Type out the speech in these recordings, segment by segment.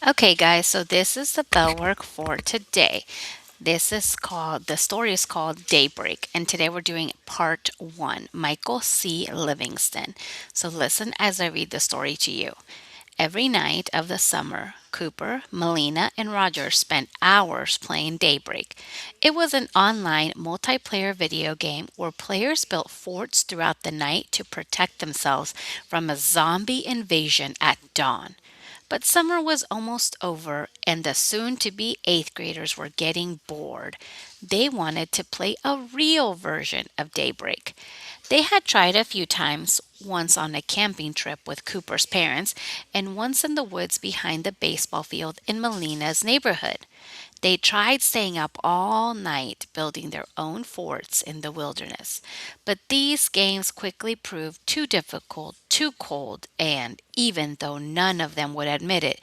Okay, guys, so this is the bell work for today. The story is called Daybreak, and today we're doing part one Michael C. Livingston. So listen as I read the story to you. Every night of the summer, Cooper, Melina, and Roger spent hours playing Daybreak. It was an online multiplayer video game where players built forts throughout the night to protect themselves from a zombie invasion at dawn. But summer was almost over, and the soon to be eighth graders were getting bored. They wanted to play a real version of Daybreak. They had tried a few times, once on a camping trip with Cooper's parents, and once in the woods behind the baseball field in Melina's neighborhood. They tried staying up all night building their own forts in the wilderness. But these games quickly proved too difficult, too cold, and, even though none of them would admit it,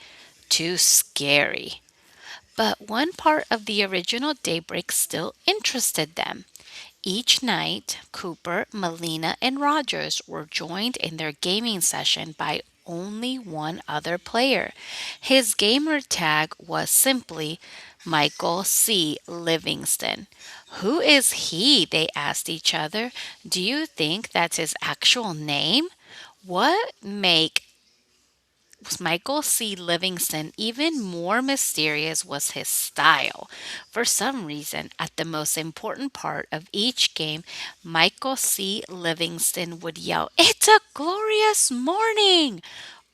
too scary. But one part of the original Daybreak still interested them. Each night, Cooper, Melina, and Rogers were joined in their gaming session by only one other player. His gamer tag was simply Michael C. Livingston. Who is he? They asked each other. Do you think that's his actual name? What make Michael C. Livingston even more mysterious was his style. For some reason, at the most important part of each game, Michael C. Livingston would yell, "It's a glorious morning!"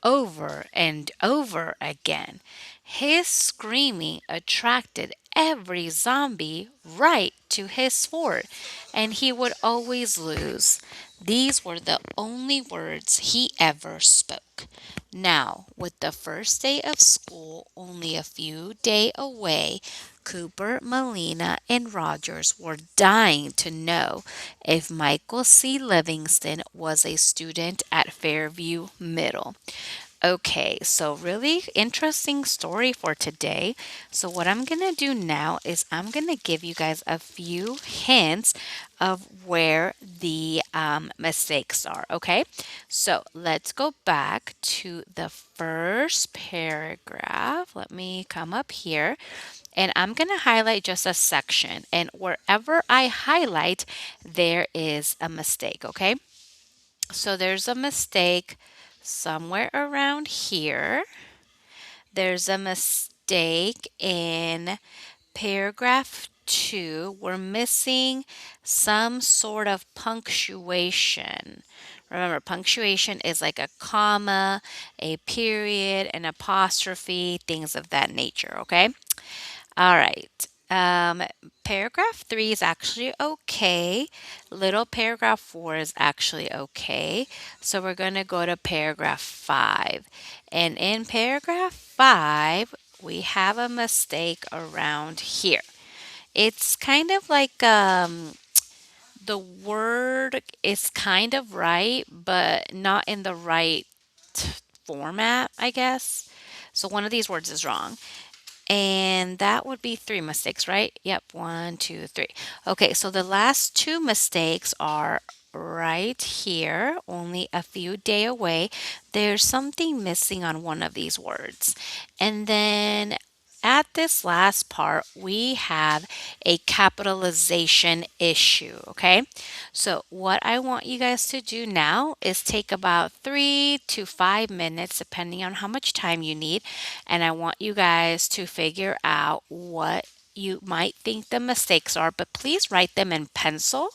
over and over again. His screaming attracted every zombie right to his fort, and he would always lose. These were the only words he ever spoke. Now, with the first day of school only a few days away, Cooper, Melina, and Rogers were dying to know if Michael C. Livingston was a student at Fairview Middle. Okay, so really interesting story for today. So, what I'm going to do now is I'm going to give you guys a few hints of where the mistakes are. Okay, so let's go back to the first paragraph. Let me come up here and I'm going to highlight just a section. And wherever I highlight, there is a mistake. Okay, so there's a mistake somewhere around here. There's a mistake in paragraph 2. We're missing some sort of punctuation. Remember, punctuation is like a comma, a period, an apostrophe, things of that nature, okay? All right. Paragraph 3 is actually okay. Little paragraph 4 is actually okay. So we're going to go to paragraph 5. And in paragraph 5, we have a mistake around here. It's kind of like the word is kind of right, but not in the right format, I guess. So one of these words is wrong. And that would be three mistakes, right? Yep, one, two, three. Okay, so the last two mistakes are right here, only a few day away. There's something missing on one of these words. And then at this last part, we have a capitalization issue, okay? So, what I want you guys to do now is take about 3 to 5 minutes, depending on how much time you need, and I want you guys to figure out what you might think the mistakes are, but please write them in pencil.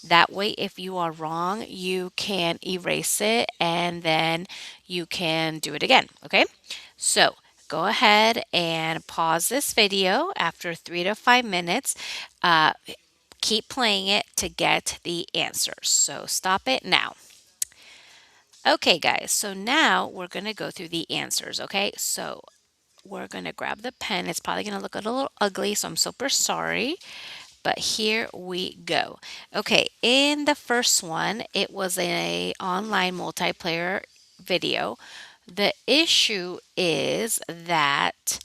That way, if you are wrong, you can erase it and then you can do it again, okay? So, go ahead and pause this video after 3 to 5 minutes. Uh, Keep playing it to get the answers. So stop it now. Okay, guys, so now we're going to go through the answers. Okay, so we're going to grab the pen. It's probably going to look a little ugly, so I'm super sorry. But here we go. Okay, in the first one, it was a online multiplayer video. The issue is that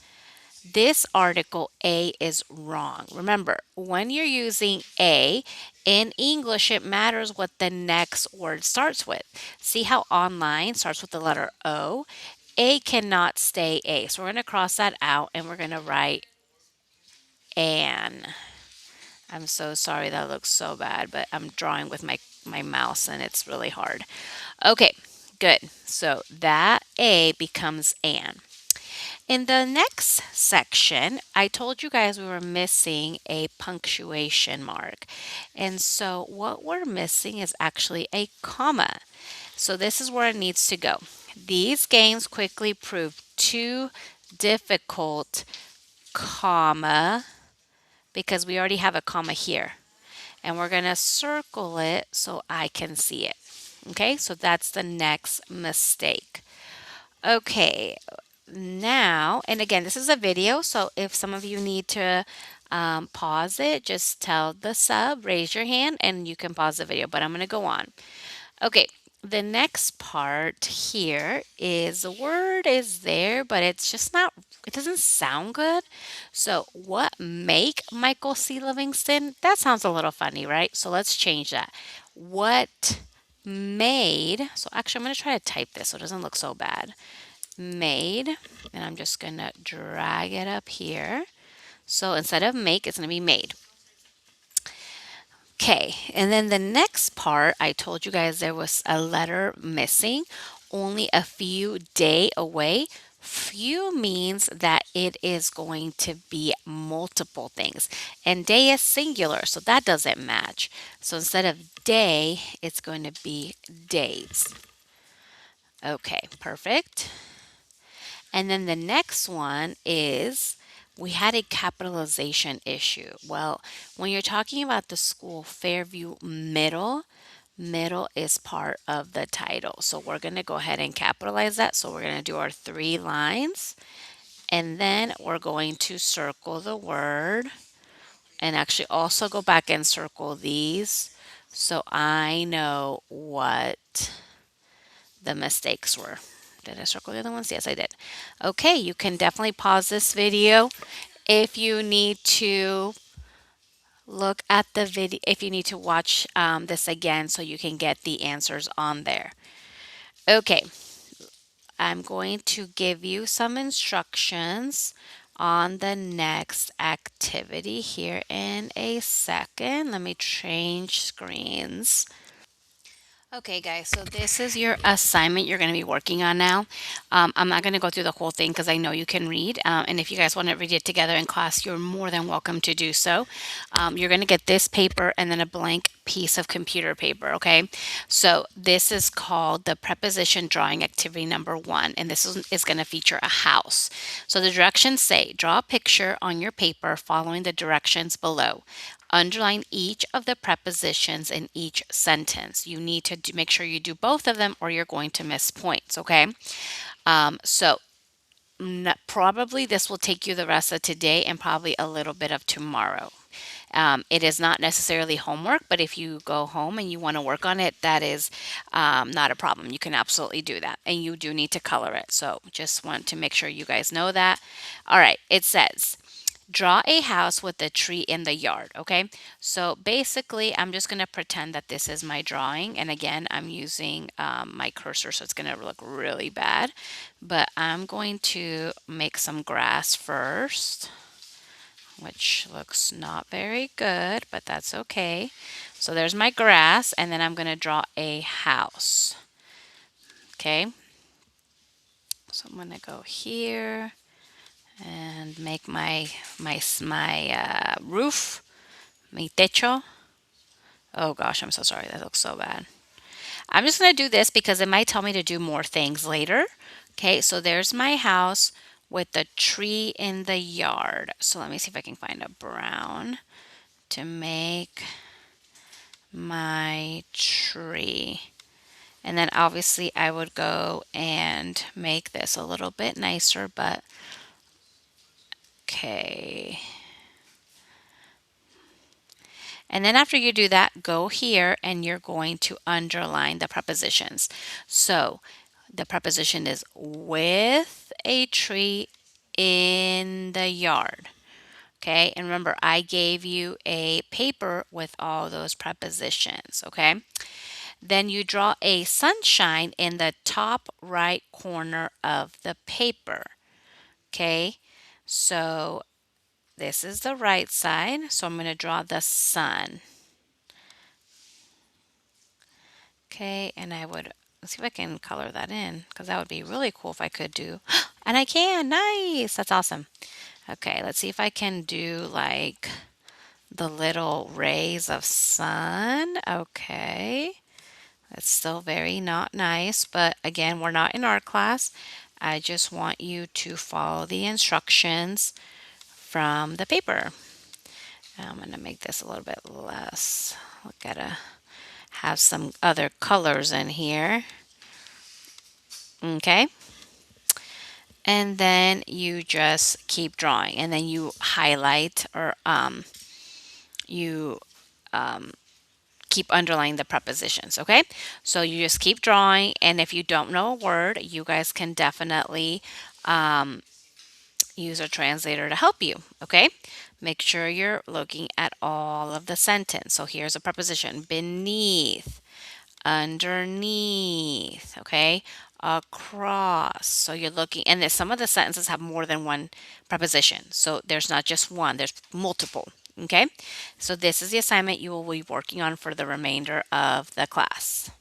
this article A is wrong. Remember, when you're using A in English, it matters what the next word starts with. See how online starts with the letter O A cannot stay A. So we're going to cross that out and we're going to write an. I'm so sorry, that looks so bad, but I'm drawing with my mouse and it's really hard. Okay, good. So that A becomes an. In the next section, I told you guys we were missing a punctuation mark. And so what we're missing is actually a comma. So this is where it needs to go. These games quickly proved too difficult, comma, because we already have a comma here. And we're going to circle it so I can see it. Okay, so that's the next mistake. Okay, now, and again, this is a video, so if some of you need to pause it, just tell the sub, raise your hand, and you can pause the video, but I'm going to go on. Okay, the next part here is the word is there, but it's just not, it doesn't sound good. So, what make Michael C. Livingston? That sounds a little funny, right? So, let's change that. What made, so actually, I'm going to try to type this so it doesn't look so bad. Made, and I'm just going to drag it up here. So, instead of make, it's going to be made. Okay, and then the next part, I told you guys there was a letter missing, only a few day away. Few means that it is going to be multiple things, and day is singular, so that doesn't match. So instead of day, it's going to be days. Okay, perfect. And then the next one is we had a capitalization issue. Well, when you're talking about the school Fairview Middle, middle is part of the title. So we're going to go ahead and capitalize that. So we're going to do our 3 lines. And then we're going to circle the word and actually also go back and circle these so I know what the mistakes were. Did I circle the other ones? Yes, I did. Okay, you can definitely pause this video if you need to look at the video, if you need to watch this again so you can get the answers on there. Okay, I'm going to give you some instructions on the next activity here in a second. Let me change screens. Okay, guys, so this is your assignment you're going to be working on now. I'm not going to go through the whole thing because I know you can read. And if you guys want to read it together in class, you're more than welcome to do so. You're going to get this paper and then a blank piece of computer paper, okay? So this is called the preposition drawing activity number 1, and this is going to feature a house. So the directions say, draw a picture on your paper following the directions below. Underline each of the prepositions in each sentence. You need to make sure you do both of them or you're going to miss points, okay? So probably this will take you the rest of today and probably a little bit of tomorrow. It is not necessarily homework, but if you go home and you want to work on it, that is not a problem. You can absolutely do that. And you do need to color it. So just want to make sure you guys know that. All right, it says, draw a house with a tree in the yard, okay? So basically, I'm just going to pretend that this is my drawing. And again, I'm using my cursor, so it's going to look really bad. But I'm going to make some grass first, which looks not very good, but that's okay. So there's my grass, and then I'm going to draw a house, okay? So I'm going to go here and make my roof, mi techo. Oh gosh, I'm so sorry. That looks so bad. I'm just going to do this because it might tell me to do more things later. Okay, so there's my house with the tree in the yard. So let me see if I can find a brown to make my tree. And then obviously I would go and make this a little bit nicer, but okay. And then after you do that, go here and you're going to underline the prepositions. So the preposition is with a tree in the yard. Okay, and remember, I gave you a paper with all those prepositions. Okay, Then you draw a sunshine in the top right corner of the paper. Okay, so this is the right side. So I'm going to draw the sun. Okay, and I would let's see if I can color that in because that would be really cool if I could do. And I can. Nice. That's awesome. Okay, let's see if I can do like the little rays of sun. Okay. That's still very not nice, but again, we're not in art class. I just want you to follow the instructions from the paper. I'm going to make this a little bit less. We gotta have some other colors in here. Okay. And then you just keep drawing, and then you highlight or you keep underlining the prepositions. Okay. So you just keep drawing, and if you don't know a word, you guys can definitely use a translator to help you. Okay. Make sure you're looking at all of the sentence. So here's a preposition: beneath, underneath, okay, across. So you're looking, and then some of the sentences have more than one preposition. So there's not just one, there's multiple. Okay, so this is the assignment you will be working on for the remainder of the class.